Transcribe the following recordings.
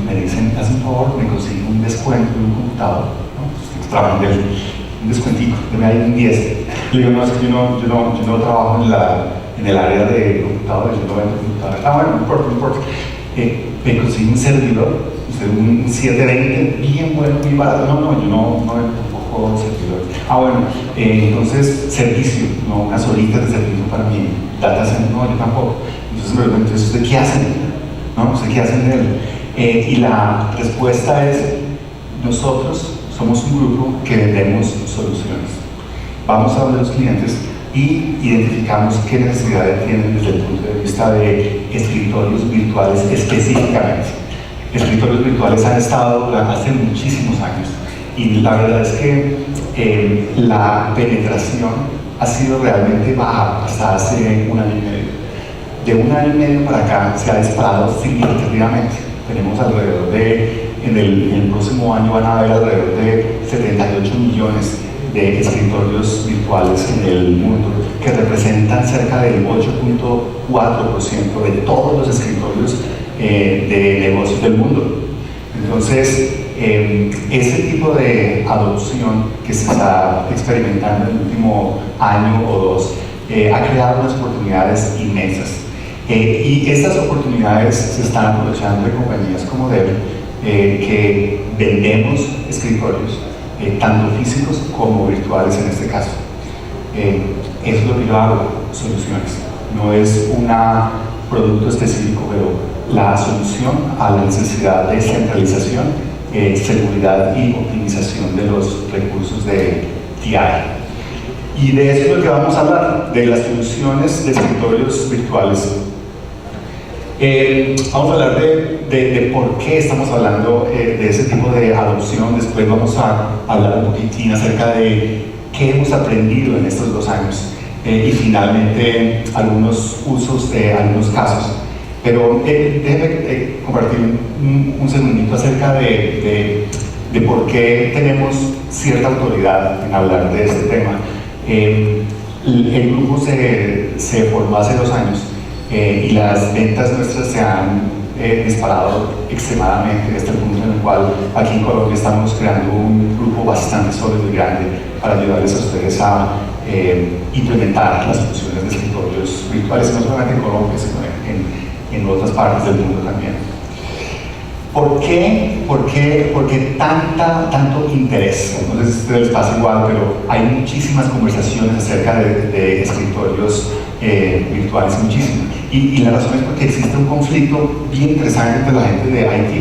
me dicen, haz un favor, me consigo un descuento de un computador, ¿no? Trabajan un descuentico, me hay un 10. Le digo, no, es que yo no trabajo en el área de computadores, yo no vendo computadores. Ah, bueno, no importa. Me consigo un servidor, un 720, bien bueno, muy barato. No, yo no vendo tampoco servidores. Ah, bueno, entonces, servicio, no, unas horitas de servicio para mi data center, no, yo tampoco. Entonces me pregunto, ¿ustedes qué hacen? ¿No? ¿Ustedes qué hacen de él? Y la respuesta es, nosotros somos un grupo que vendemos soluciones. Vamos a donde los clientes y identificamos qué necesidades tienen desde el punto de vista de escritorios virtuales específicamente. Escritorios virtuales han estado hace muchísimos años y la verdad es que la penetración ha sido realmente baja hasta hace un año y medio. De un año y medio para acá se ha disparado significativamente. Tenemos alrededor de, en el próximo año van a haber alrededor de 78 millones de escritorios virtuales en el mundo, que representan cerca del 8.4% de todos los escritorios de negocios del mundo. Entonces, ese tipo de adopción que se está experimentando en el último año o dos ha creado unas oportunidades inmensas. Y estas oportunidades se están aprovechando de compañías como Dell, que vendemos escritorios, tanto físicos como virtuales en este caso. Eso es lo que yo hago, soluciones. No es un producto específico, pero la solución a la necesidad de centralización, seguridad y optimización de los recursos de TI. Y de eso es lo que vamos a hablar, de las soluciones de escritorios virtuales. Vamos a hablar de por qué estamos hablando de ese tipo de adopción. Después vamos a hablar un poquitín acerca de qué hemos aprendido en estos 2 años y finalmente algunos usos de algunos casos. Pero déjenme compartir un segundito acerca de por qué tenemos cierta autoridad en hablar de este tema. El grupo se formó hace 2 años. Y las ventas nuestras se han disparado extremadamente hasta el punto en el cual aquí en Colombia estamos creando un grupo bastante sólido y grande para ayudarles a ustedes a implementar las soluciones de escritorios virtuales, no solamente en Colombia, sino en otras partes del mundo también. ¿Por qué tanto interés? No sé si a ustedes les pasa igual, pero hay muchísimas conversaciones acerca de escritorios virtuales, muchísimas. Y la razón es porque existe un conflicto bien interesante entre la gente de IT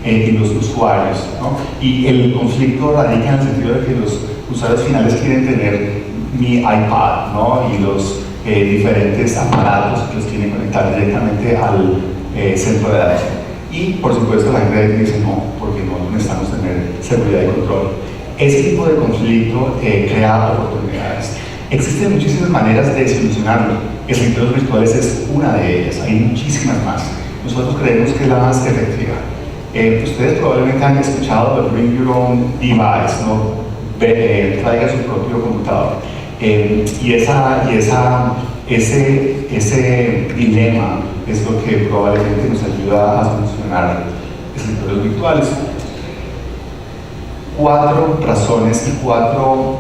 y los usuarios, ¿no? Y el conflicto radica en el sentido de que los usuarios finales quieren tener mi iPad, ¿no? Y los diferentes aparatos que los quieren conectar directamente al centro de datos. Y por supuesto la gente de IT dice no, porque no necesitamos tener seguridad y control. Ese tipo de conflicto crea oportunidades. Existen muchísimas maneras de solucionarlo. Escritorios virtuales es una de ellas, hay muchísimas más. Nosotros creemos que es la más efectiva. Ustedes probablemente han escuchado el Bring Your Own Device, ¿no? Traiga su propio computador. Ese dilema es lo que probablemente nos ayuda a solucionar escritorios virtuales. 4 razones y 4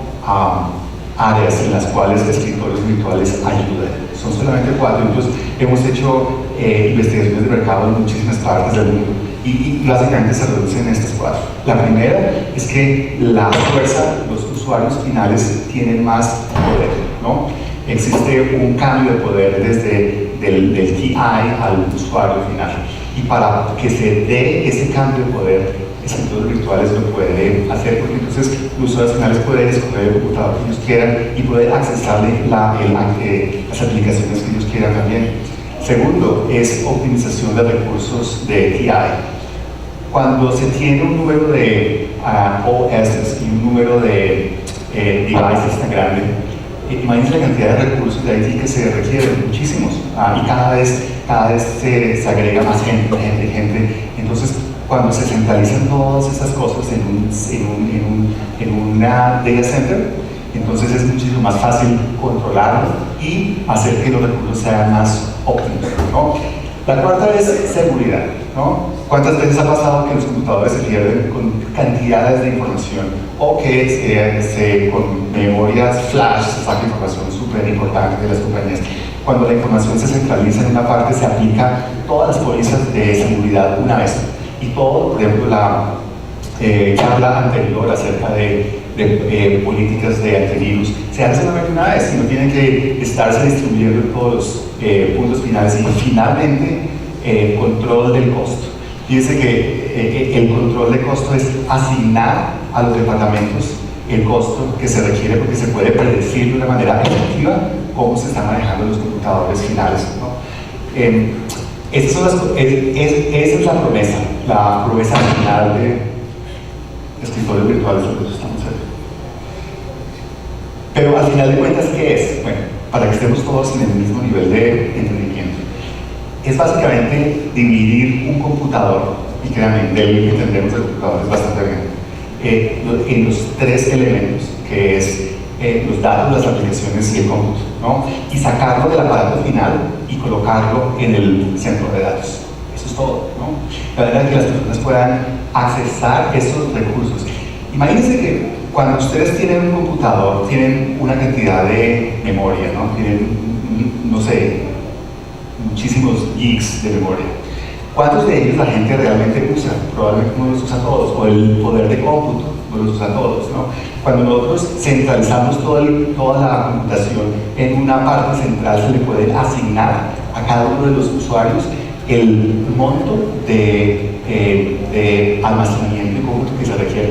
áreas en las cuales escritorios virtuales ayudan. Son solamente 4, entonces hemos hecho investigaciones de mercado en muchísimas partes del mundo y básicamente se reducen en estas 4. La primera es que la fuerza, los usuarios finales tienen más poder, ¿no? Existe un cambio de poder desde del TI al usuario final y para que se dé ese cambio de poder, escritorios virtuales lo pueden hacer porque entonces los usuarios finales pueden escoger el computador que ellos quieran y pueden accesarle las aplicaciones que ellos quieran también. Segundo, es optimización de recursos de TI. Cuando se tiene un número de OS y un número de devices tan grande, imagínense la cantidad de recursos de IT que se requieren, muchísimos, y cada vez se agrega más gente. Entonces, cuando se centralizan todas esas cosas en una data center, entonces es muchísimo más fácil controlarlo y hacer que los recursos sean más óptimos, ¿no? La cuarta es seguridad, ¿no? ¿Cuántas veces ha pasado que los computadores se pierden con cantidades de información o que con memorias flash se saca información súper importante de las compañías? Cuando la información se centraliza en una parte, se aplica todas las pólizas de seguridad una vez. Y todo, por ejemplo, la charla anterior acerca de políticas de antivirus, se hace solamente una vez y no tiene que estarse distribuyendo en todos los puntos finales. Y finalmente, control del costo. Fíjense que el control de costo es asignar a los departamentos el costo que se requiere, porque se puede predecir de una manera efectiva cómo se están manejando los computadores finales, ¿no? Esa es la promesa final de escritorios virtuales de los que estamos haciendo. Pero al final de cuentas, ¿qué es? Bueno, para que estemos todos en el mismo nivel de entendimiento. Es básicamente dividir un computador, y créanme, del que entendemos el computador es bastante bien, en los tres elementos, que es los datos, las aplicaciones y el cómputo, ¿no? Y sacarlo del aparato final y colocarlo en el centro de datos. Eso es todo, ¿no? La verdad es que las personas puedan accesar esos recursos. Imagínense que cuando ustedes tienen un computador, tienen una cantidad de memoria, ¿no? Tienen, no sé, muchísimos gigs de memoria. ¿Cuántos de ellos la gente realmente usa? Probablemente no los usa todos, o el poder de cómputo no los usa todos, ¿no? Cuando nosotros centralizamos toda la computación en una parte central, se le puede asignar a cada uno de los usuarios el monto de almacenamiento y cómputo que se requiere.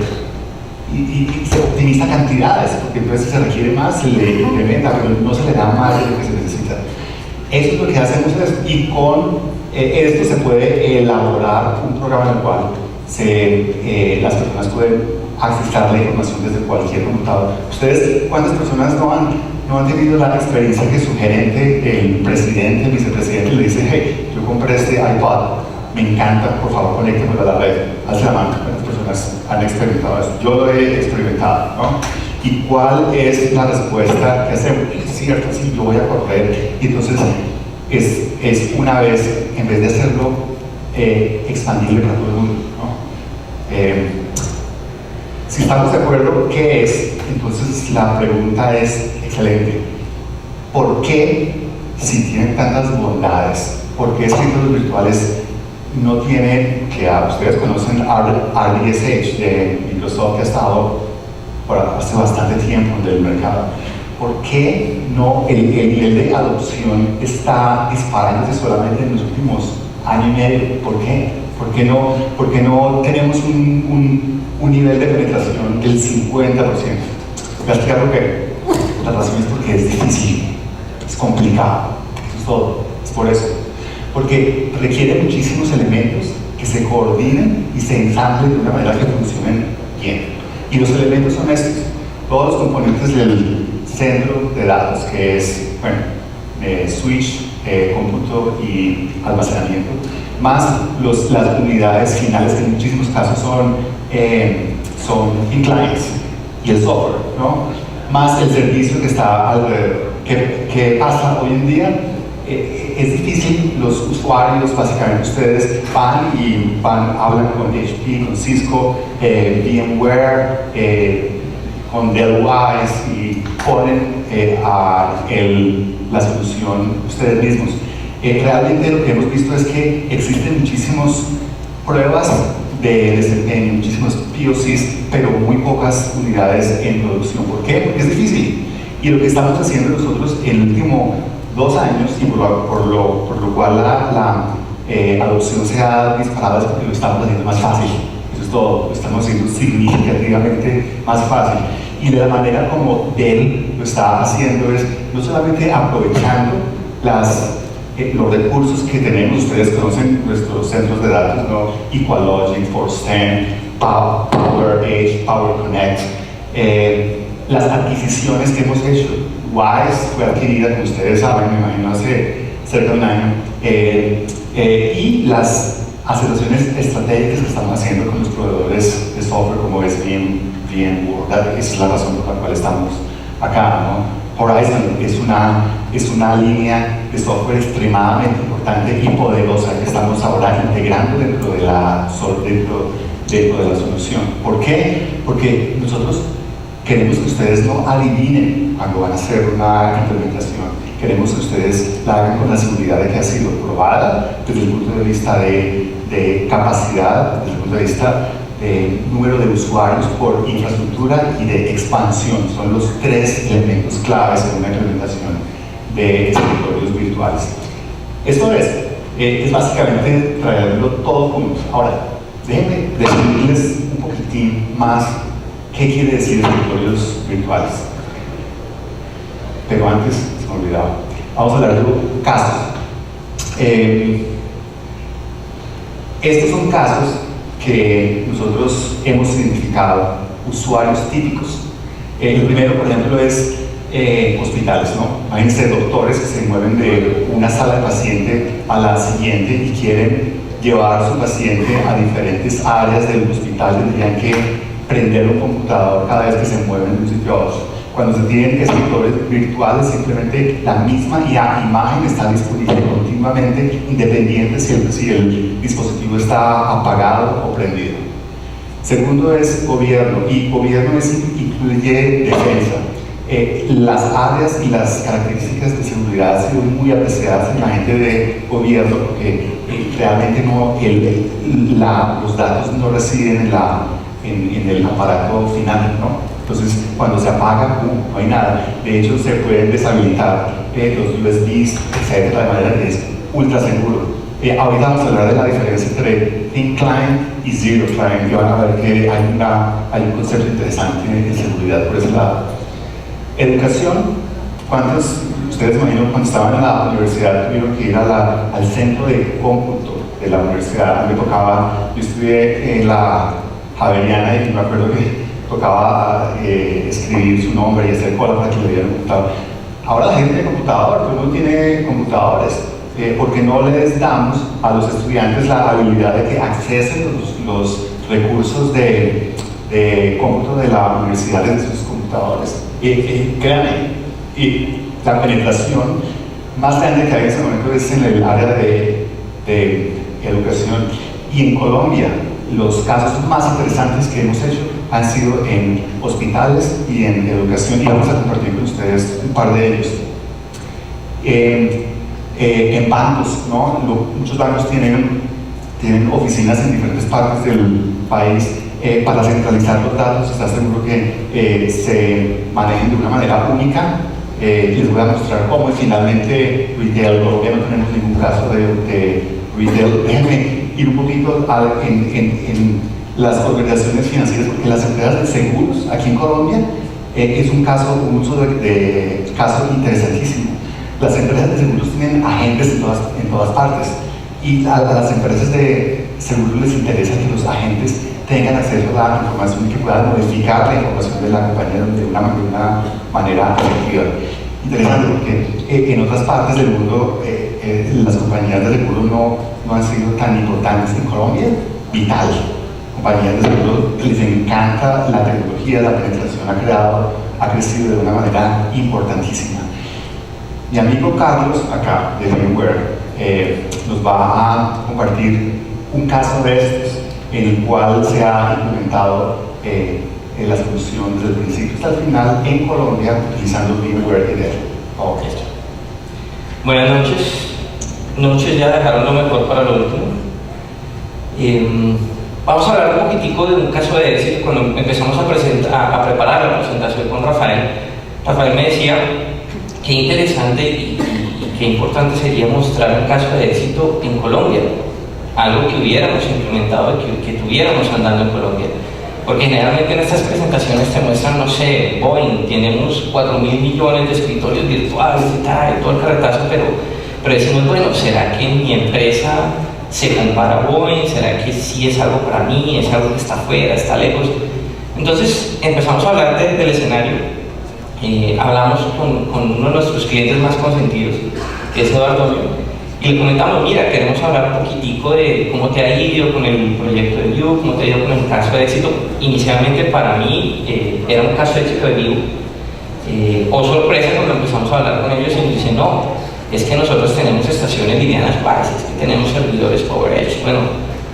Y se optimiza cantidades, porque entonces si se requiere más, se le implementa, pero no se le da más de lo que se necesita. Eso es lo que hacemos, y con esto se puede elaborar un programa en el cual las personas pueden accesar la información desde cualquier computador. ¿Ustedes cuántas personas no han tenido la experiencia que su gerente, el presidente, el vicepresidente le dice: hey, yo compré este iPod, me encanta, por favor conéctemelo a la red? Alza la mano. ¿Cuántas personas han experimentado eso? Yo lo he experimentado, ¿no? ¿Y cuál es la respuesta que hacemos? Es cierto, sí, yo voy a correr. Y entonces es una vez, en vez de hacerlo expandible para todo el mundo, ¿no? Si estamos de acuerdo, ¿qué es? Entonces la pregunta es excelente. ¿Por qué, si tienen tantas bondades, por qué escritorios virtuales no tienen, que ustedes conocen RDSH de Microsoft, que ha estado por hace bastante tiempo en el mercado? ¿Por qué no el nivel de adopción está disparándose solamente en los últimos año y medio? ¿Por qué? ¿Por qué no tenemos un nivel de penetración del 50%? Voy a explicar por qué. La razón es porque es difícil, es complicado, eso es todo, es por eso. Porque requiere muchísimos elementos que se coordinen y se ensamblen de una manera que funcionen bien. Y los elementos son estos: todos los componentes del centro de datos, que es, bueno, switch, cómputo y almacenamiento, más las unidades finales, que en muchísimos casos son clients, y el software, ¿no? Más el servicio que está alrededor. ¿Qué pasa hoy en día? Es difícil, los usuarios, básicamente ustedes hablan con HP, con Cisco, VMware, con Dell Wise, y ponen la solución ustedes mismos. Realmente lo que hemos visto es que existen muchísimas pruebas de desempeño, muchísimos POCs, pero muy pocas unidades en producción. ¿Por qué? Porque es difícil. Y lo que estamos haciendo nosotros en el último 2 años, y por lo cual la adopción se ha disparado, es porque lo estamos haciendo más fácil. Eso es todo, lo estamos haciendo significativamente más fácil. Y de la manera como Dell lo está haciendo es no solamente aprovechando los recursos que tenemos. Ustedes conocen nuestros centros de datos, ¿no? Equalogic, ForStem, PowerEdge, PowerConnect, las adquisiciones que hemos hecho. Wise fue adquirida, como ustedes saben, me imagino, hace cerca de un año, y las asociaciones estratégicas que estamos haciendo con los proveedores de software, como es VMware. Esa es la razón por la cual estamos acá, ¿no? Horizon es una línea de software extremadamente importante y poderosa que estamos ahora integrando dentro de la solución. ¿Por qué? Porque nosotros queremos que ustedes no adivinen cuando van a hacer una implementación. Queremos que ustedes la hagan con la seguridad de que ha sido probada desde el punto de vista de capacidad, desde el punto de vista de número de usuarios por infraestructura y de expansión. Son los tres elementos claves en una implementación de escritorios virtuales. Esto es básicamente traerlo todo junto. Ahora, déjenme definirles un poquitín más qué quiere decir escritorios virtuales. Pero antes, se me olvidaba, vamos a hablar de casos. Estos son casos que nosotros hemos identificado, usuarios típicos. Lo primero, por ejemplo, es hospitales, ¿no? Imagínense doctores que se mueven de una sala de paciente a la siguiente y quieren llevar a su paciente a diferentes áreas del hospital. Tendrían que prender un computador cada vez que se mueven de un sitio a otro. Cuando se tienen escritorios virtuales, simplemente la misma imagen está disponible continuamente, independiente si el dispositivo está apagado o prendido. Segundo es gobierno, y gobierno incluye defensa. Las áreas y las características de seguridad han sido muy apreciadas en la gente de gobierno porque realmente los datos no residen en el aparato final, ¿no? Entonces, cuando se apaga, no hay nada. De hecho, se pueden deshabilitar los USBs, etcétera, de manera que es ultra seguro. Ahorita vamos a hablar de la diferencia entre thin client y zero client, que van a ver que hay un concepto interesante en seguridad por ese lado. Educación. ¿Cuántos, ustedes imagino, cuando estaban en la universidad tuvieron que ir al centro de cómputo de la universidad? Me tocaba, yo estudié en la Javeriana y me acuerdo que tocaba escribir su nombre y hacer cola para que le dieran un computador. Ahora la gente tiene computador, todo el mundo tiene computadores, porque no les damos a los estudiantes la habilidad de que accesen los recursos de cómputo de la universidad desde sus computadores. Créanme, la penetración más grande que hay en este momento es en el área de educación. Y en Colombia, los casos más interesantes que hemos hecho han sido en hospitales y en educación, y vamos a compartir con ustedes un par de ellos. En bancos, ¿no? Muchos bancos tienen oficinas en diferentes partes del país. Para centralizar los datos, está seguro que se manejen de una manera única. Les voy a mostrar cómo. Y finalmente, retail. Todavía no tenemos ningún caso de retail. Déjenme ir un poquito en las organizaciones financieras, porque las empresas de seguros aquí en Colombia es un uso de caso interesantísimo. Las empresas de seguros tienen agentes en todas partes, y a las empresas de seguros les interesa que los agentes tengan acceso a la información y que puedan modificar la información de la compañía de una manera efectiva. Interesante, porque en otras partes del mundo las compañías de seguros no han sido tan importantes. En Colombia, vital. Compañías de seguros que les encanta la tecnología, la penetración ha crecido de una manera importantísima. Mi amigo Carlos, acá de VMware, nos va a compartir un caso de estos en el cual se ha implementado la solución desde el principio hasta el final en Colombia utilizando VMware y Dell. Okay. Buenas noches. Noches ya dejaron lo mejor para lo último. Vamos a hablar un poquitico de un caso de éxito. Cuando empezamos a preparar la presentación con Rafael me decía qué interesante y qué importante sería mostrar un caso de éxito en Colombia, algo que hubiéramos implementado y que tuviéramos andando en Colombia. Porque generalmente en estas presentaciones te muestran, no sé, Boeing, tenemos 4.000 millones de escritorios virtuales y tal, y todo el carretazo, pero decimos, bueno, ¿será que mi empresa se compara a Boeing? ¿Será que sí es algo para mí? ¿Es algo que está afuera, está lejos? Entonces empezamos a hablar del escenario. Hablamos con uno de nuestros clientes más consentidos, que es Eduardo Mío, y le comentamos, mira, queremos hablar un poquitico de cómo te ha ido con el proyecto de Vue, cómo te ha ido con el caso de éxito. Inicialmente para mí era un caso de éxito de Vue, O sorpresa cuando empezamos a hablar con ellos y nos dicen, no, es que nosotros tenemos estaciones livianas base, es que tenemos servidores PowerEdge. Bueno,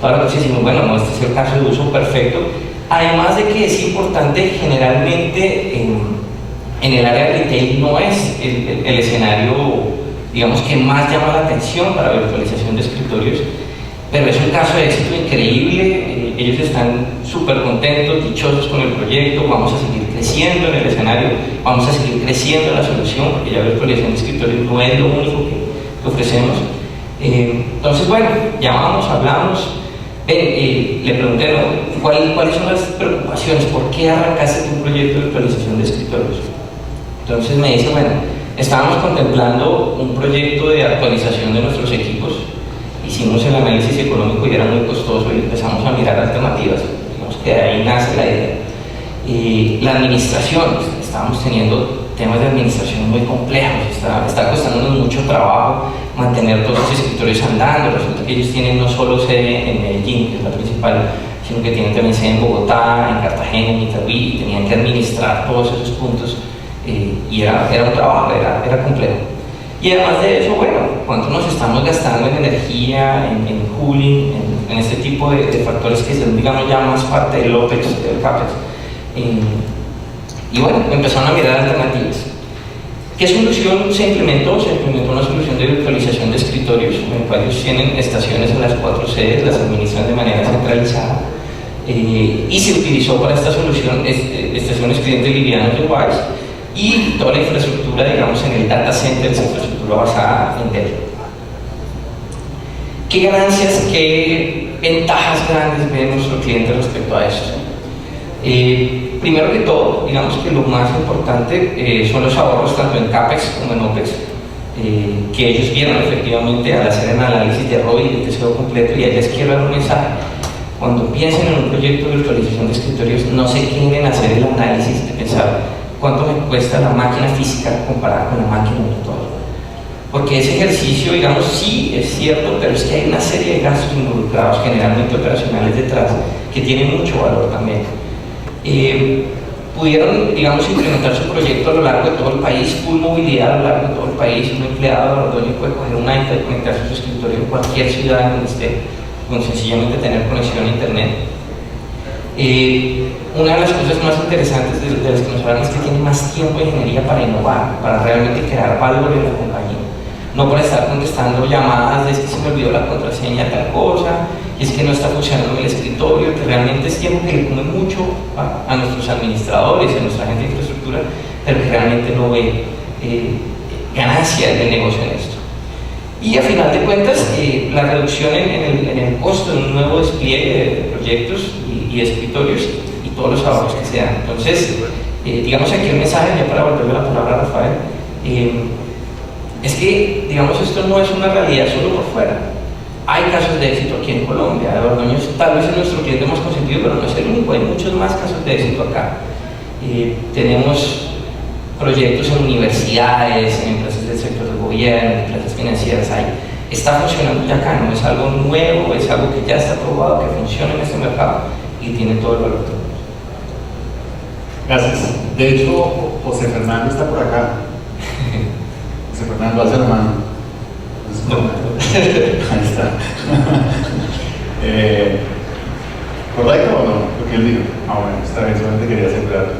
todas las veces decimos, bueno, no, este es el caso de uso perfecto. Además de que es importante, generalmente en el área de retail no es el escenario, digamos, que más llama la atención para virtualización de escritorios, pero es un caso de éxito increíble. Ellos están súper contentos, dichosos con el proyecto. Vamos a seguir creciendo en el escenario, vamos a seguir creciendo en la solución, porque ya virtualización de escritorios no es lo único que ofrecemos. Entonces, bueno, llamamos, hablamos. Le pregunté, ¿no? ¿Cuáles son las preocupaciones? ¿Por qué arrancaste un proyecto de virtualización de escritorios? Entonces me dice, bueno, estábamos contemplando un proyecto de actualización de nuestros equipos. Hicimos el análisis económico y era muy costoso y empezamos a mirar alternativas. Digamos que de ahí nace la idea. La administración, estábamos teniendo temas de administración muy complejos, está costándonos mucho trabajo mantener todos esos escritorios andando. Resulta que ellos tienen no solo sede en Medellín, que es la principal, sino que tienen también sede en Bogotá, en Cartagena, en Itagüí, y tenían que administrar todos esos puntos, y era un trabajo, era complejo. Y además de eso, bueno, ¿cuánto nos estamos gastando en energía, en cooling, en este tipo de factores que son, digamos, ya más parte del OPEX, del CAPEX? Y bueno, empezaron a mirar alternativas. ¿Qué solución se implementó? Se implementó una solución de virtualización de escritorios, en el cual ellos tienen estaciones en las 4 sedes, las administran de manera centralizada, y se utilizó para esta solución estaciones clientes livianos de Wise y toda la infraestructura, digamos, en el data center, esa infraestructura basada en Dell. ¿Qué ganancias, qué ventajas grandes ve nuestro cliente respecto a esto? Primero que todo, digamos que lo más importante son los ahorros tanto en CAPEX como en OPEX, que ellos vieron efectivamente al hacer el análisis de ROI y de TCO completo. Y ahí les quiero dar un mensaje: cuando piensen en un proyecto de virtualización de escritorios, no se quieren hacer el análisis de pensar cuánto me cuesta la máquina física comparada con la máquina virtual, porque ese ejercicio, digamos, sí es cierto, pero es que hay una serie de gastos involucrados, generalmente operacionales detrás, que tienen mucho valor también. Pudieron, digamos, implementar su proyecto a lo largo de todo el país, full movilidad a lo largo de todo el país. Un empleado de Ordóñez puede coger un iPad y conectarse a su escritorio en cualquier ciudad en donde esté, con sencillamente tener conexión a internet. Una de las cosas más interesantes de las que nos hablan es que tiene más tiempo de ingeniería para innovar, para realmente crear valor en la compañía, no para estar contestando llamadas de es que se me olvidó la contraseña de tal cosa, y es que no está funcionando en el escritorio, que realmente es tiempo que le come mucho a nuestros administradores, a nuestra gente de infraestructura, pero que realmente no ve ganancia del negocio en esto. Y a final de cuentas, la reducción en el costo de un nuevo despliegue de proyectos y escritorios y todos los ahorros que se dan. Entonces, digamos aquí el mensaje, ya para volverle la palabra a Rafael, es que, digamos, esto no es una realidad solo por fuera. Hay casos de éxito aquí en Colombia. Ordóñez tal vez es nuestro cliente más consentido, pero no es el único. Hay muchos más casos de éxito acá. Tenemos proyectos en universidades, en empresas del sector del gobierno, en empresas financieras. Está funcionando ya acá, no es algo nuevo, es algo que ya está probado, que funciona en este mercado y tiene todo el valor. Gracias. De hecho, José Fernando está por acá. José Fernando, hace la mano. Ahí está. ¿Correcto o no? Lo que él dijo. Bueno, esta vez solamente quería asegurarlo.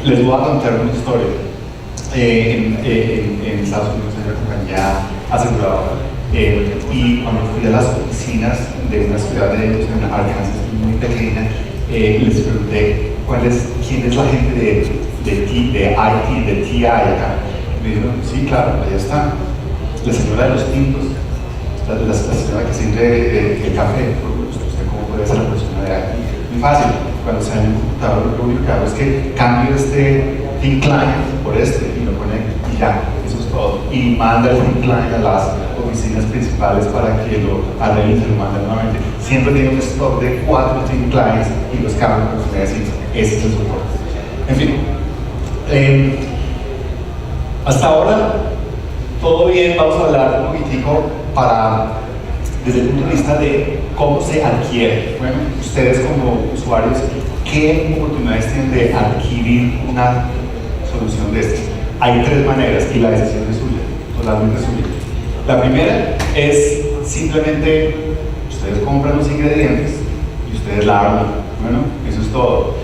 Les voy a contar una historia. En Estados Unidos hay una compañía aseguradora, y cuando fui a las oficinas de una ciudad de Arkansas muy pequeña, les pregunté quién es la gente de IT, de TI acá. Me dijeron, sí, claro, allá está la señora de los tintos, la señora que sirve el café. ¿Usted cómo puede ser la persona de IT? Muy fácil. Cuando se en un computador, lo único que hago es que cambio este thin client por este y lo conecto y ya, eso es todo. Y manda el thin client a las oficinas principales para que lo arreglen y se lo manden nuevamente. Siempre tiene un stock de 4 thin clients y los cambios que usted necesita. Ese es el soporte. En fin, hasta ahora todo bien. Vamos a hablar un poquitico desde el punto de vista de cómo se adquiere. Bueno, ustedes como usuarios, ¿qué oportunidades tienen de adquirir una solución de estas. Hay tres maneras y la decisión es suya, totalmente suya. La primera es simplemente ustedes compran los ingredientes y ustedes la arman. Bueno, eso es todo.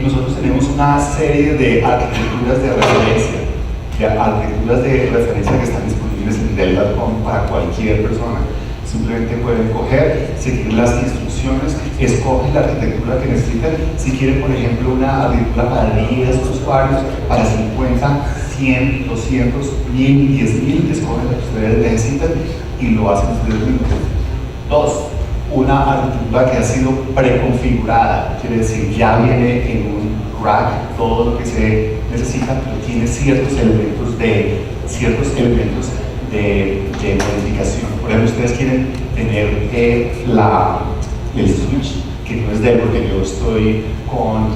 Nosotros tenemos una serie de arquitecturas de referencia que están disponibles en Dell.com para cualquier persona. Simplemente pueden coger, seguir las instrucciones, escogen la arquitectura que necesitan. Si quieren, por ejemplo, una arquitectura para 10 usuarios, para 50, 100, 200, 1000, 10.000, escogen lo que ustedes necesitan y lo hacen ustedes mismos. Dos, una arquitectura que ha sido preconfigurada, quiere decir, ya viene en un rack todo lo que se necesita, pero tiene ciertos elementos de modificación. Por ejemplo, ustedes quieren tener el switch, que no es Dell, porque yo estoy con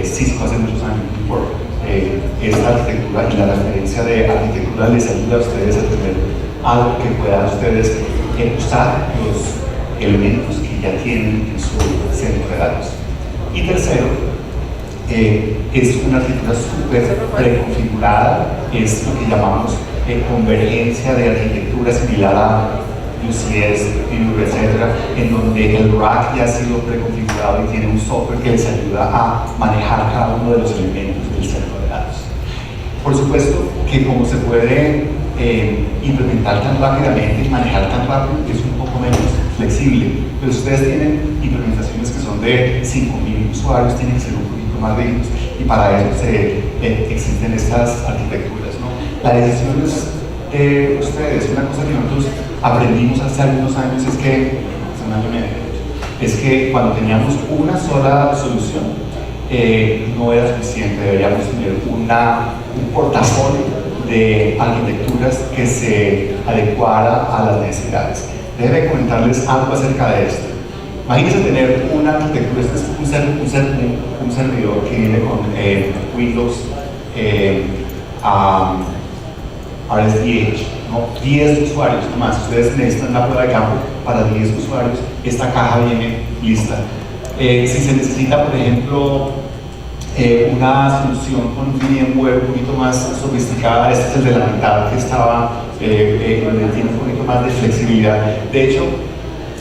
Cisco hace muchos años, por esta arquitectura y la referencia de arquitectura les ayuda a ustedes a tener algo que puedan ustedes usar los elementos que ya tienen en su centro de datos. Y tercero, es una arquitectura súper preconfigurada, es lo que llamamos convergencia de arquitectura similar a UCS, Pure, etc., en donde el rack ya ha sido preconfigurado y tiene un software que les ayuda a manejar cada uno de los elementos del centro de datos. Por supuesto que como se puede implementar tan rápidamente y manejar tan rápido, es un poco menos flexible, pero si ustedes tienen implementaciones que son de 5.000 usuarios, tienen que ser un poquito más rígidos y para eso existen estas arquitecturas, ¿no? La decisión es de ustedes. Una cosa que nosotros aprendimos hace algunos años es que, hace un año y medio, es que cuando teníamos una sola solución no era suficiente, deberíamos tener un portafolio de arquitecturas que se adecuara a las necesidades. Déjenme comentarles algo acerca de esto. Imagínense tener una arquitectura, este es un servidor que viene con Windows RSDH, ¿no? 10 usuarios nomás. Ustedes necesitan la prueba de campo para 10 usuarios. Esta caja viene lista. Si se necesita, por ejemplo, una solución con VMware un poquito más sofisticada, este es el de la mitad que estaba, tiene un poquito más de flexibilidad. De hecho,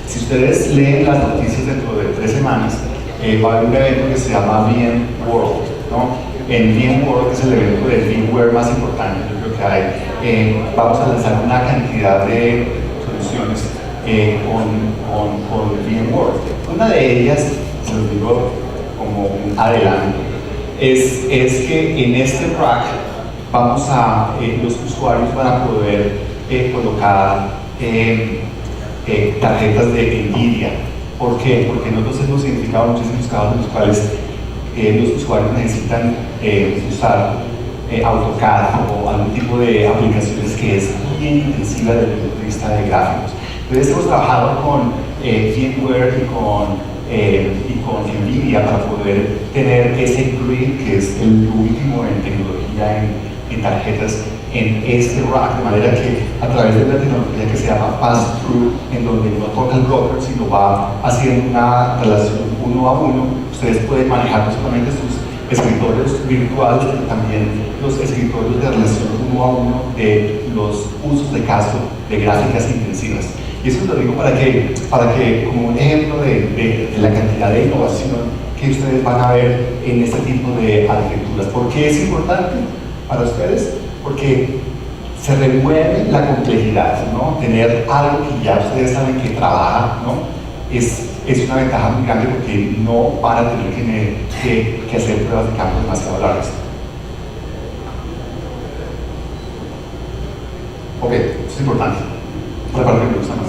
si ustedes leen las noticias dentro de 3 semanas, va a haber un evento que se llama VMworld, ¿no? En VMworld, que es el evento de VMware más importante, yo creo que hay, vamos a lanzar una cantidad de soluciones con VMworld. Una de ellas, se los digo como un adelanto, es que en este rack vamos los usuarios van a poder colocar tarjetas de NVIDIA. ¿Por qué? Porque nosotros hemos identificado muchísimos casos en los cuales los usuarios necesitan usar AutoCAD o algún tipo de aplicaciones que es bien intensiva desde el punto de vista de gráficos. Entonces hemos trabajado con VMware y con NVIDIA para poder tener ese grid que es el último en tecnología en tarjetas en este rack, de manera que a través de una tecnología que se llama Pass-Through, en donde no toca el broker, sino va haciendo una relación uno a uno, ustedes pueden manejar no solamente sus escritorios virtuales, pero también los escritorios de relación uno a uno de los usos de caso de gráficas intensivas. Y eso lo digo para que como un ejemplo de la cantidad de innovación que ustedes van a ver en este tipo de arquitecturas. ¿Por qué es importante para ustedes? Porque se remueve la complejidad, ¿no? Tener algo que ya ustedes saben que trabaja, ¿no? Es una ventaja muy grande porque no van a tener que hacer pruebas de campo demasiado largas. Ok, eso es importante. La parte que me gusta más.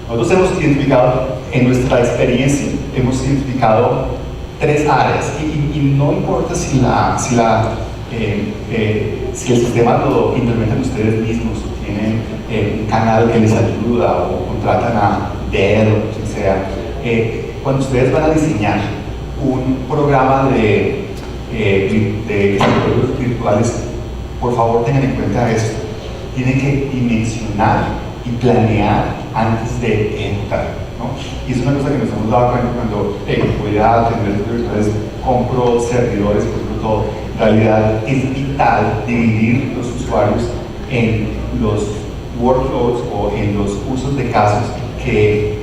Nosotros hemos identificado, en nuestra experiencia, hemos identificado 3 áreas y no importa si el sistema lo implementan ustedes mismos o tienen un canal que les ayuda o contratan a Dell o quien sea. Cuando ustedes van a diseñar un programa de escritorios virtuales, por favor tengan en cuenta esto. Tienen que dimensionar y planear antes de ejecutar, ¿no? Y es una cosa que nos hemos dado cuenta cuando voy a tener virtuales, compro servidores, por ejemplo, todo. En realidad es vital dividir los usuarios en los workloads o en los usos de casos que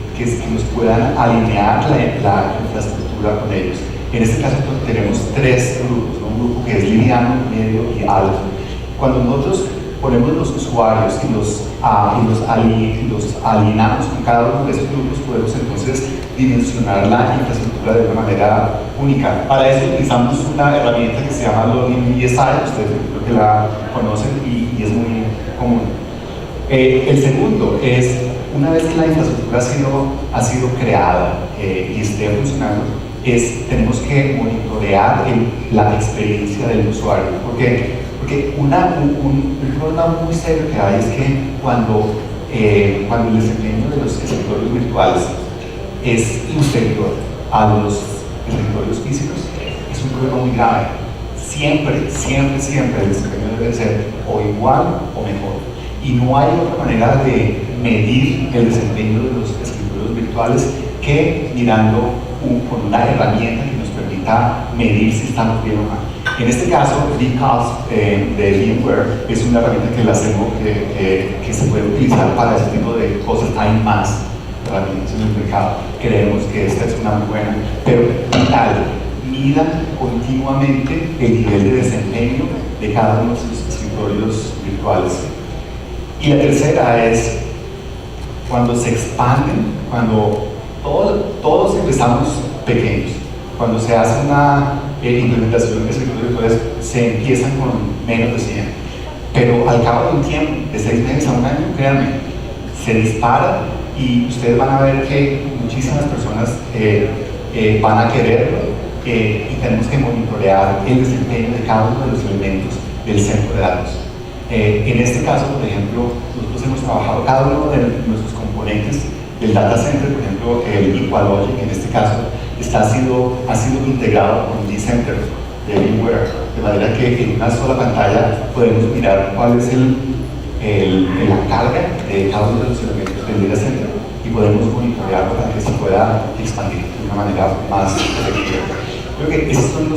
nos puedan alinear la infraestructura con ellos. En este caso tenemos tres grupos, ¿no? Un grupo que es liviano, medio y alto. Cuando nosotros ponemos los usuarios y los alineamos con cada uno de estos grupos, podemos entonces dimensionar la infraestructura de una manera única. Para eso utilizamos una herramienta que se llama Login ESI, ustedes creo que la conocen y es muy común. El segundo es, una vez que la infraestructura ha sido creada y esté funcionando, tenemos que monitorear la experiencia del usuario. ¿Por qué? Porque un problema muy serio que hay es que cuando el desempeño de los escritorios virtuales es inferior a los escritorios físicos, es un problema muy grave. Siempre el desempeño debe ser o igual o mejor. Y no hay otra manera de medir el desempeño de los escritorios virtuales que mirando con una herramienta que nos permita medir si estamos bien o mal. En este caso, vCAS de VMware es una herramienta que se puede utilizar para ese tipo de cosas. Hay más herramientas en el mercado. Creemos que esta es una muy buena, pero vital, midan continuamente el nivel de desempeño de cada uno de sus escritorios virtuales. Y la tercera es cuando se expanden, cuando todos empezamos pequeños. Cuando se hace una implementación de escritorios virtuales, se empiezan con menos de 100. Pero al cabo de un tiempo, de 6 meses a un año, créanme, se dispara y ustedes van a ver que muchísimas personas van a quererlo y tenemos que monitorear el desempeño de cada uno de los elementos del centro de datos. En este caso, por ejemplo, nosotros hemos trabajado cada uno de nuestros componentes del data center, por ejemplo, el Equalogic, en este caso, ha sido integrado con vCenter de VMware, de manera que en una sola pantalla podemos mirar cuál es la carga de cada uno de los elementos del data center y podemos monitorearlo para que se pueda expandir de una manera más efectiva. Creo que esas son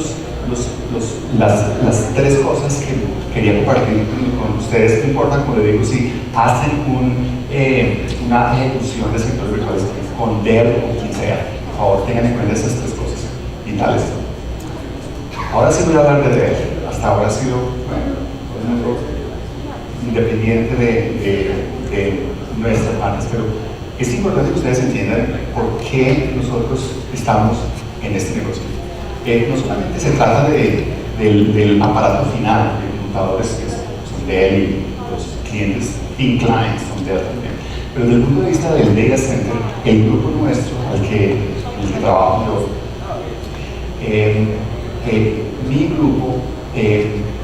las tres cosas que quería compartir con ustedes. No importa, como les digo, si hacen una ejecución de escritorios virtuales con Dell o quien sea, por favor tengan en cuenta esas tres cosas vitales. Ahora sí voy a hablar de Dell. Hasta ahora ha sido un mundo independiente de nuestras marcas, pero es importante que ustedes entiendan por qué nosotros estamos en este negocio. No solamente se trata del aparato final de computadores, que son Dell, y los clientes thin clients son Dell también, pero desde el punto de vista del data center, el grupo nuestro en el que trabajo yo, mi grupo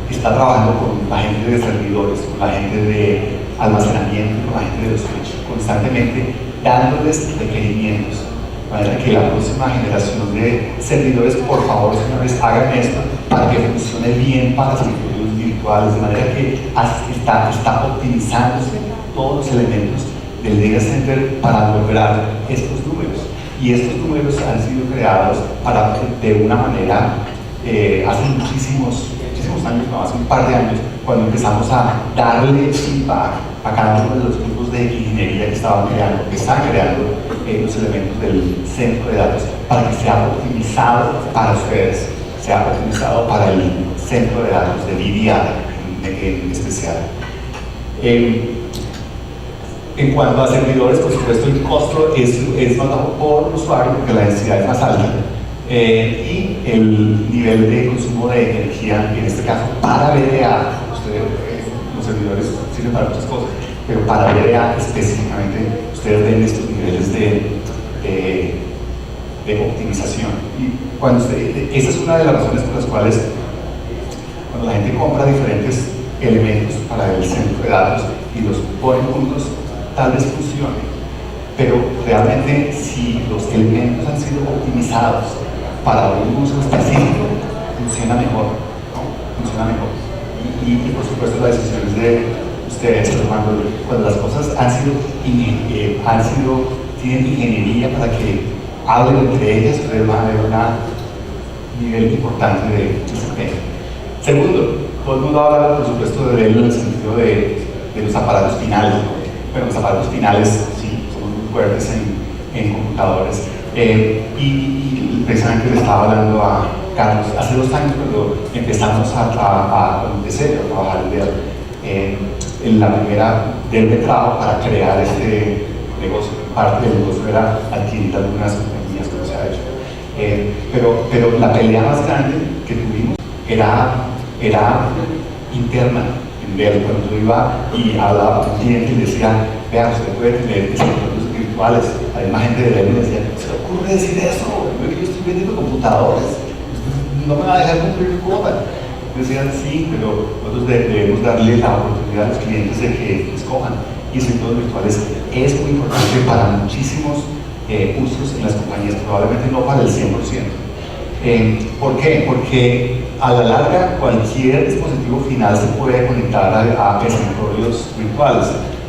está trabajando con la gente de servidores, con la gente de almacenamiento, con la gente de los switch, constantemente dándoles requerimientos para que la próxima generación de servidores, por favor, señores, hagan esto para que funcione bien para escritorios virtuales, de manera que está optimizándose todos los elementos del data center para lograr estos números. Y estos números han sido creados de una manera, hace muchísimos años, no, hace un par de años, cuando empezamos a darle feedback a cada uno de los grupos de ingeniería que están creando los elementos del centro de datos para que sea optimizado para ustedes, sea optimizado para el centro de datos de VDI en especial. En cuanto a servidores, por supuesto, el costo es más bajo por usuario porque la densidad es más alta y el nivel de consumo de energía, en este caso para VDA, los servidores sirven para muchas cosas, pero para VDA específicamente, ustedes ven estos niveles de optimización. Y esa es una de las razones por las cuales cuando la gente compra diferentes elementos para el centro de datos y los pone juntos, tal vez funcione, pero realmente si los elementos han sido optimizados para un uso específico, funciona mejor, ¿no? Funciona mejor. Y por supuesto las decisiones de ustedes, cuando las cosas tienen ingeniería para que hablen entre ellas, ustedes van a ver nivel importante de desempeño. Segundo, todo el mundo habla, por supuesto, de Dell en el sentido de los aparatos finales, ¿no? Bueno, los aparatos finales sí, son muy fuertes en computadores. Y precisamente le estaba hablando a Carlos, hace 2 años cuando empezamos cuando empecé a trabajar en Dell, en la primera Dell me trajo para crear este negocio. Parte del negocio era adquirir algunas compañías, como se ha hecho. Pero la pelea más grande que tuvimos era interna en Dell. Cuando yo iba y hablaba con un cliente y decía, vea, usted puede tener escritorios virtuales. Además, gente de Dell me decía, ¿se le ocurre decir eso? Yo estoy vendiendo computadores, no me va a dejar cumplir mi cuota. Decían, sí, pero nosotros debemos darle la oportunidad a los clientes de que escojan. Y escritorios virtuales es muy importante para muchísimos usos en las compañías, probablemente no para el 100%. ¿Por qué? Porque a la larga cualquier dispositivo final se puede conectar a escritorios virtuales.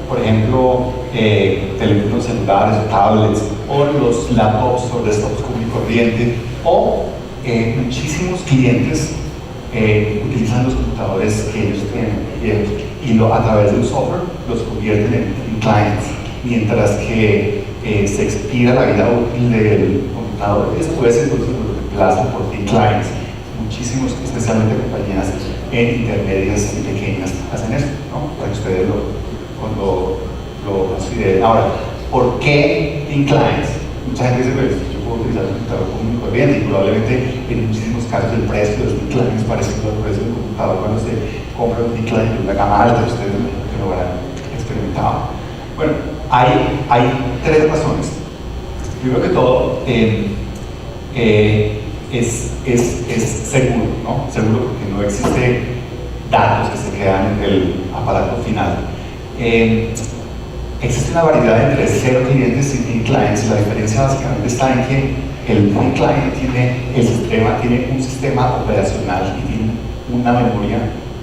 Por ejemplo, teléfonos celulares o tablets, o los laptops o desktops común y corriente, o muchísimos clientes utilizan los computadores que ellos tienen y a través de un software los convierten en clients, mientras que se expira la vida útil del computador y después entonces lo reemplazan por clients. Muchísimos, especialmente compañías intermedias y pequeñas, hacen esto, ¿no? Para que ustedes cuando lo consideren. Ahora, ¿por qué clients? Mucha gente dice, pues, yo puedo utilizar un computador común y corriente, y probablemente en muchísimos casos el precio de los clients es parecido al precio del computador cuando se compra un client de una gama alta. Ustedes que lo habrán experimentado. Bueno, hay 3 razones. Primero que todo, es seguro, ¿no? Seguro porque no existe datos que se quedan en el aparato final. Existe una variedad entre 0 clientes y thin clients. La diferencia básicamente está en que el thin client tiene un sistema operacional y tiene una memoria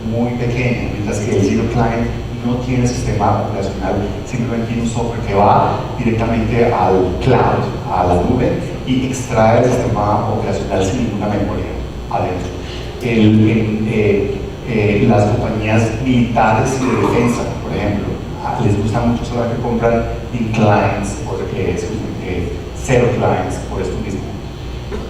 muy pequeña, mientras que el zero client no tiene sistema operacional, simplemente tiene un software que va directamente al cloud, a la nube, y extrae el sistema operacional sin ninguna memoria adentro. Las compañías militares y de defensa, por ejemplo, les gusta mucho saber que compran thin clients o 0 clients por esto mismo.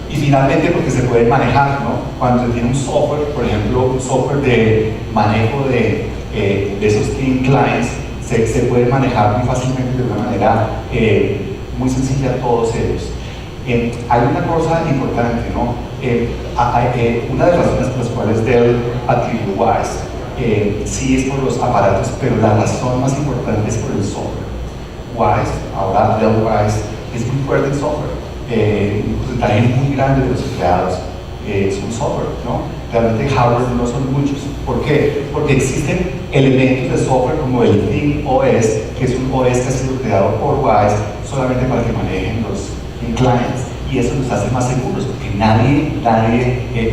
Y finalmente porque se puede manejar, ¿no? Cuando se tiene un software, por ejemplo, un software de manejo de esos thin clients, se puede manejar muy fácilmente de una manera muy sencilla todos ellos. Hay una cosa importante, ¿no? Una de las razones por las cuales Dell adquirió Wise sí es por los aparatos, pero la razón más importante es por el software. Wise, ahora Dell Wise, es muy fuerte en software. Un porcentaje muy grande de los empleados son software, ¿no? Realmente hardware no son muchos. ¿Por qué? Porque existen elementos de software como el ThinOS, que es un OS que ha sido creado por Wise solamente para que manejen los clients, y eso los hace más seguros, porque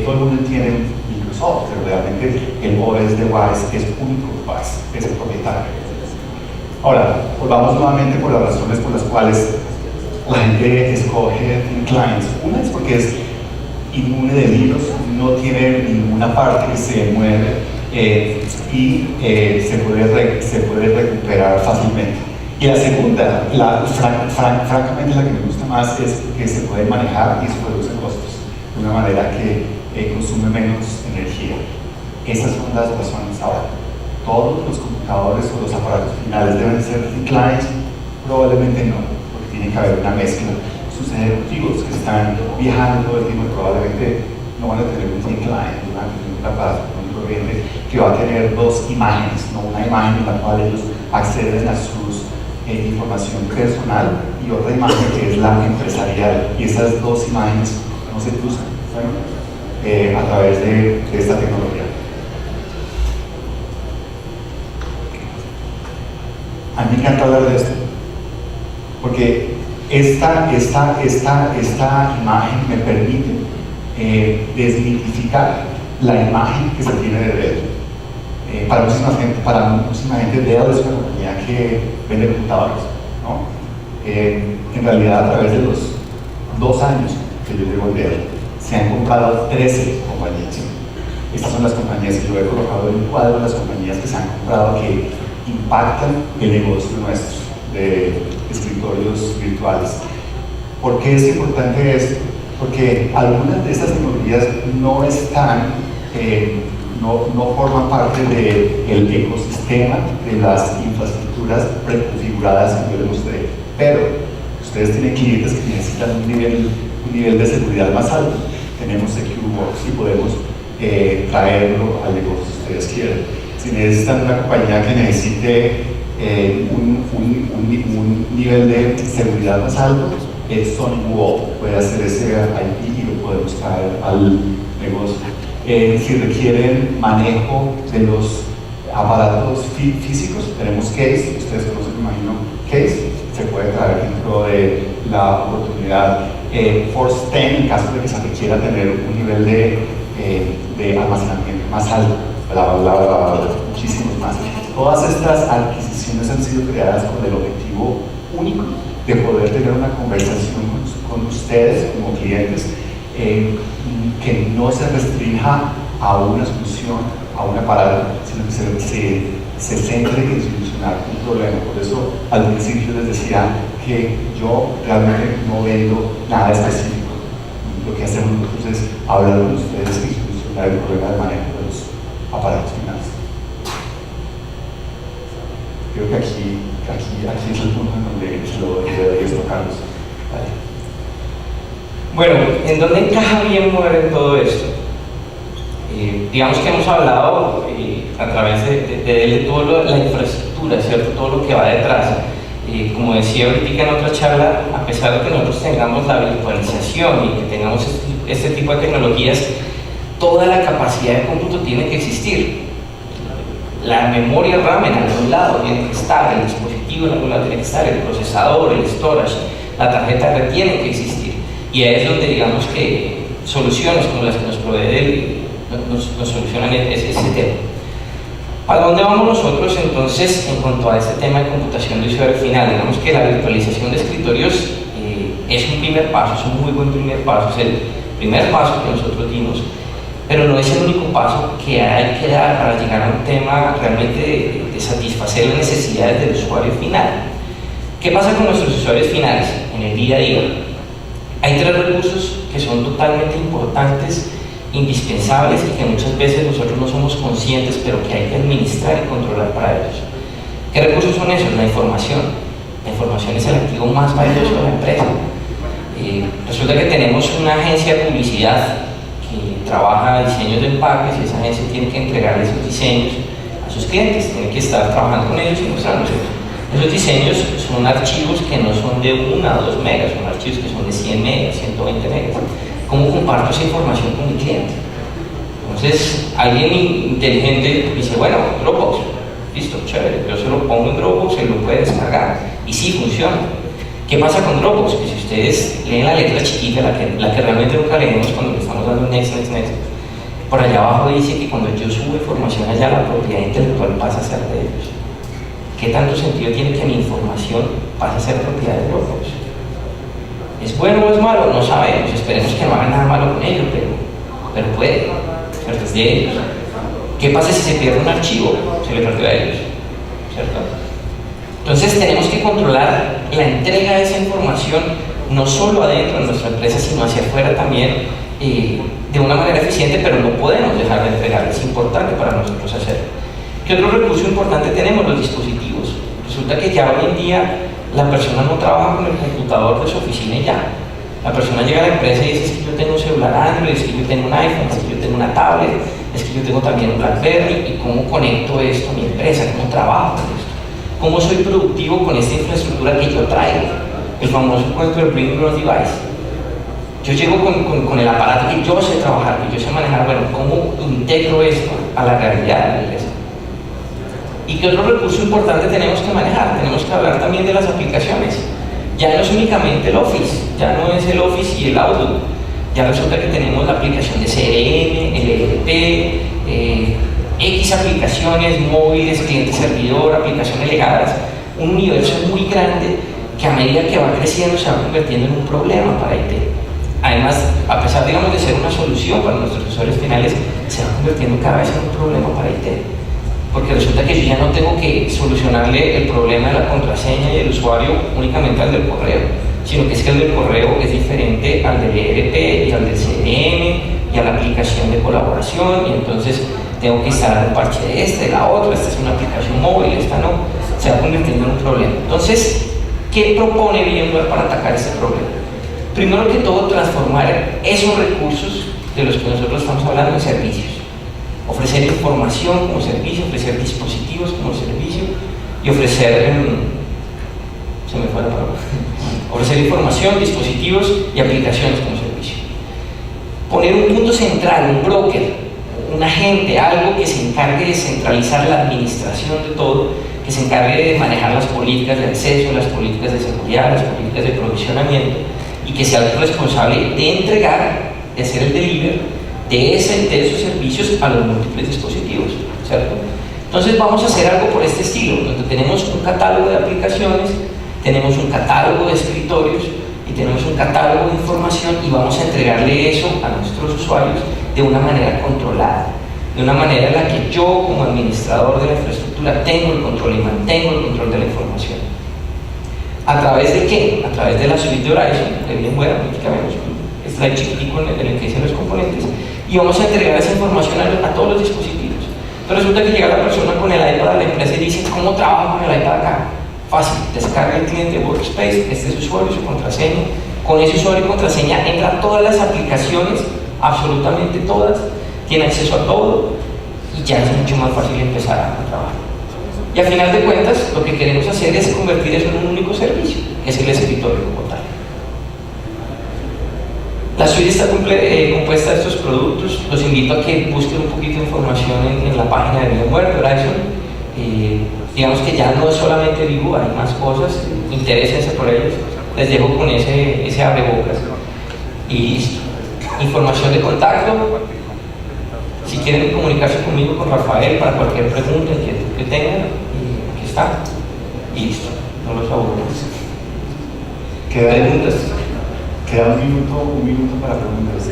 todo el mundo entiende Microsoft, pero realmente el OS de Wise es único de Wise, es el propietario. Ahora, volvamos nuevamente por las razones por las cuales la gente escoge clients. Una es porque es inmune de virus, no tiene ninguna parte que se mueve y se puede recuperar fácilmente. Y la segunda, francamente la que me gusta más, es que se puede manejar y se reducen costos de una manera que consume menos energía. Esas son las razones. Ahora, todos los computadores o los aparatos finales deben ser clients, probablemente no, porque tiene que haber una mezcla. Sus ejecutivos que están viajando todo el tiempo probablemente no van a tener un thin client, van a tener un aparato corriente que va a tener 2 imágenes, no una imagen en la cual ellos acceden a sus información personal y otra imagen que es la empresarial, y esas 2 imágenes no se cruzan, bueno, a través de esta tecnología. A mí me encanta hablar de esto porque esta imagen me permite desmitificar la imagen que se tiene de Dell. Para muchísima gente Dell es una compañía que vende computadores, ¿no? En realidad, a través de los 2 años que yo llevo en Dell, se han comprado 13 compañías. Estas son las compañías que yo he colocado en un cuadro, las compañías que se han comprado que impactan el negocio nuestro de escritorios virtuales. ¿Por qué es importante esto? Porque algunas de estas tecnologías no están, no forman parte del ecosistema de las infraestructuras preconfiguradas que yo les mostré, pero ustedes tienen clientes que necesitan un nivel de seguridad más alto. Tenemos SecureWorks y podemos traerlo al negocio si ustedes quieren. Si necesitan una compañía que necesite un nivel de seguridad más alto, SonicWall puede hacer ese IP y lo podemos traer al negocio. Si requieren manejo de los aparatos físicos, tenemos Case, ustedes conocen, me imagino, Case, se puede traer dentro de la oportunidad. Force 10, en caso de que se requiera tener un nivel de almacenamiento más alto, muchísimos más. Todas estas adquisiciones han sido creadas con el objetivo único de poder tener una conversación con ustedes como clientes que no se restrinja a una solución, a un aparato, sino que se centre en solucionar un problema. Por eso al principio les decía que yo realmente no vendo nada específico. Lo que hacemos nosotros es hablar con ustedes y solucionar el problema de manejo de los aparatos finales. Creo que aquí es el punto en donde lo debería esto, Carlos. Vale. Bueno, ¿en dónde encaja bien mover en todo esto? Digamos que hemos hablado a través de toda la infraestructura, ¿cierto? Todo lo que va detrás. Como decía ahorita en otra charla, a pesar de que nosotros tengamos la virtualización y que tengamos este tipo de tecnologías, toda la capacidad de cómputo tiene que existir. La memoria RAM en algún lado tiene que estar, el dispositivo en algún lado tiene que estar, el procesador, el storage, la tarjeta red tienen que existir. Y ahí es donde digamos que soluciones como las que nos provee nos solucionan ese tema. ¿Para dónde vamos nosotros entonces en cuanto a este tema de computación de usuario final? Digamos que la virtualización de escritorios es un primer paso, es un muy buen primer paso, es el primer paso que nosotros dimos, pero no es el único paso que hay que dar para llegar a un tema realmente de satisfacer las necesidades del usuario final. ¿Qué pasa con nuestros usuarios finales en el día a día? Hay tres recursos que son totalmente importantes, indispensables y que muchas veces nosotros no somos conscientes, pero que hay que administrar y controlar para ellos. ¿Qué recursos son esos? La información. La información es el activo más valioso de la empresa. Resulta que tenemos una agencia de publicidad que trabaja diseños de empaques y esa agencia tiene que entregar esos diseños a sus clientes, tiene que estar trabajando con ellos y mostrándolos. Esos diseños son archivos que no son de 1 a 2 megas, son archivos que son de 100 megas, 120 megas. ¿Cómo comparto esa información con mi cliente? Entonces, alguien inteligente dice, bueno, Dropbox, listo, chévere, yo se lo pongo en Dropbox, él lo puede descargar, y sí, funciona. ¿Qué pasa con Dropbox? Que si ustedes leen la letra chiquita, la que realmente nunca leemos cuando le estamos dando next, por allá abajo dice que cuando yo subo información allá, la propiedad intelectual pasa a ser de ellos. ¿Qué tanto sentido tiene que mi información pase a ser propiedad de Dropbox? ¿Es bueno o es malo? No sabemos, esperemos que no hagan nada malo con ello, pero puede, ¿cierto? Es de ellos. ¿Qué pasa si se pierde un archivo? Se le perdió a ellos, ¿cierto? Entonces tenemos que controlar la entrega de esa información, no solo adentro de nuestra empresa, sino hacia afuera también, de una manera eficiente, pero no podemos dejar de entregar, es importante para nosotros hacerlo. ¿Qué otro recurso importante tenemos? Los dispositivos. Resulta que ya hoy en día la persona no trabaja con el computador de su oficina y ya. La persona llega a la empresa y dice, es que yo tengo un celular Android, es que yo tengo un iPhone, es que yo tengo una tablet, es que yo tengo también un BlackBerry, y cómo conecto esto a mi empresa, cómo trabajo con esto, cómo soy productivo con esta infraestructura que yo traigo, el famoso cuento del Bring Your Own Device. Yo llego con el aparato que yo sé trabajar, que yo sé manejar, bueno, cómo integro esto a la realidad de la empresa. ¿Y qué otro recurso importante tenemos que manejar? Tenemos que hablar también de las aplicaciones. Ya no es únicamente el Office, ya no es el Office y el Outlook. Ya resulta que tenemos la aplicación de CRM, el ERP, X aplicaciones móviles, cliente-servidor, aplicaciones legadas. Un universo muy grande que a medida que va creciendo se va convirtiendo en un problema para IT. además, a pesar, digamos, de ser una solución para nuestros usuarios finales, se va convirtiendo cada vez en un problema para IT. Porque resulta que yo ya no tengo que solucionarle el problema de la contraseña y el usuario únicamente al del correo, sino que es que el del correo es diferente al del ERP y al del CRM y a la aplicación de colaboración, y entonces tengo que instalar un parche de de la otra, esta es una aplicación móvil, esta no, se va convirtiendo en un problema. Entonces, ¿qué propone VMware para atacar este problema? Primero que todo, transformar esos recursos de los que nosotros estamos hablando en servicios. Ofrecer información como servicio, ofrecer dispositivos como servicio y ofrecer, se me fue la palabra, ofrecer información, dispositivos y aplicaciones como servicio. Poner un punto central, un broker, un agente, algo que se encargue de centralizar la administración de todo, que se encargue de manejar las políticas de acceso, las políticas de seguridad, las políticas de provisionamiento, y que sea el responsable de entregar, de hacer el delivery de esos servicios a los múltiples dispositivos, ¿cierto? Entonces vamos a hacer algo por este estilo, donde tenemos un catálogo de aplicaciones, tenemos un catálogo de escritorios y tenemos un catálogo de información, y vamos a entregarle eso a nuestros usuarios de una manera controlada, de una manera en la que yo, como administrador de la infraestructura, tengo el control y mantengo el control de la información. ¿A través de qué? A través de la suite de Horizon, de VMware, aquí vemos un slide chiquitico en el que dicen los componentes, y vamos a entregar esa información a todos los dispositivos. Entonces resulta que llega la persona con el iPad a la empresa y dice: ¿cómo trabajo con el iPad acá? Fácil, descarga el cliente Workspace, este es su usuario, su contraseña. Con ese usuario y contraseña entra a todas las aplicaciones, absolutamente todas, tiene acceso a todo, y ya es mucho más fácil empezar a trabajar. Y a final de cuentas, lo que queremos hacer es convertir eso en un único servicio, que es el escritorio como tal. La suite está compuesta de estos productos. Los invito a que busquen un poquito de información en la página de VMware, de Horizon. Digamos que ya no es solamente Vivo, hay más cosas, interésense por ellos. Les dejo con ese abrebocas. Y listo. Información de contacto. Si quieren comunicarse conmigo, con Rafael, para cualquier pregunta, inquietud que tengan, aquí está. Y listo. No los aburro. Preguntas. Queda un minuto para preguntas.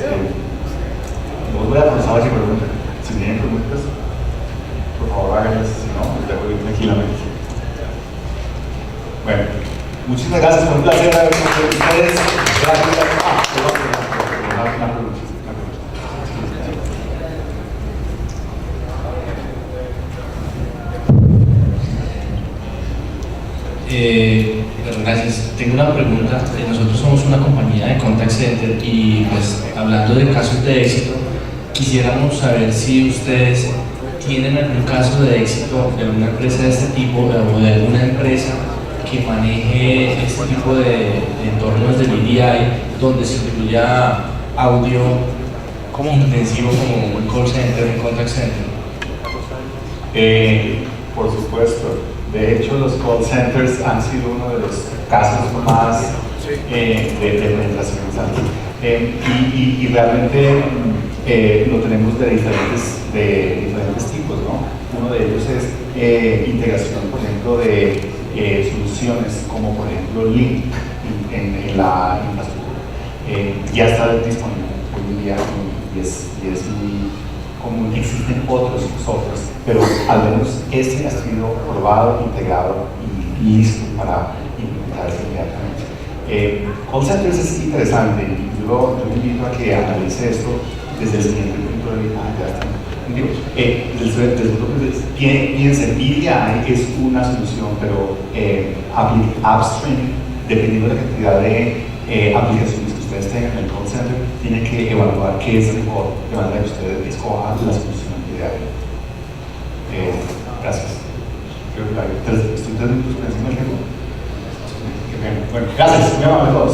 No os voy a forzar a que pregunten. Si tienen preguntas, por favor háganlas, si no, les dejo ir tranquilamente. Bueno, muchísimas gracias, fue un placer haber con ustedes. Gracias. Una pregunta. Bueno, gracias. Tengo una pregunta. Nosotros somos una compañía de contact center y, pues, hablando de casos de éxito, quisiéramos saber si ustedes tienen algún caso de éxito de una empresa de este tipo o de alguna empresa que maneje este tipo de entornos de VDI donde se incluya audio como intensivo, como un call center, un contact center. Por supuesto. De hecho, los call centers han sido uno de los casos más de penetración. Y realmente lo tenemos de diferentes tipos, ¿no? Uno de ellos es integración, por ejemplo, de soluciones como, por ejemplo, Link en la infraestructura. Ya está disponible hoy en día y es muy común. Existen otros softwares, pero al menos este ha sido probado, integrado y listo para implementarse inmediatamente. Call centers es interesante, y yo invito a que analice esto desde el siguiente punto de vista. Piensen, VDI es una solución, pero upstream, dependiendo de la cantidad de aplicaciones que ustedes tengan en el call center, tienen que evaluar qué es mejor, de manera que ustedes escojan la solución ideal. Gracias. Creo que estoy 3 minutos por encima del tiempo. Bueno, gracias, muy amable a todos.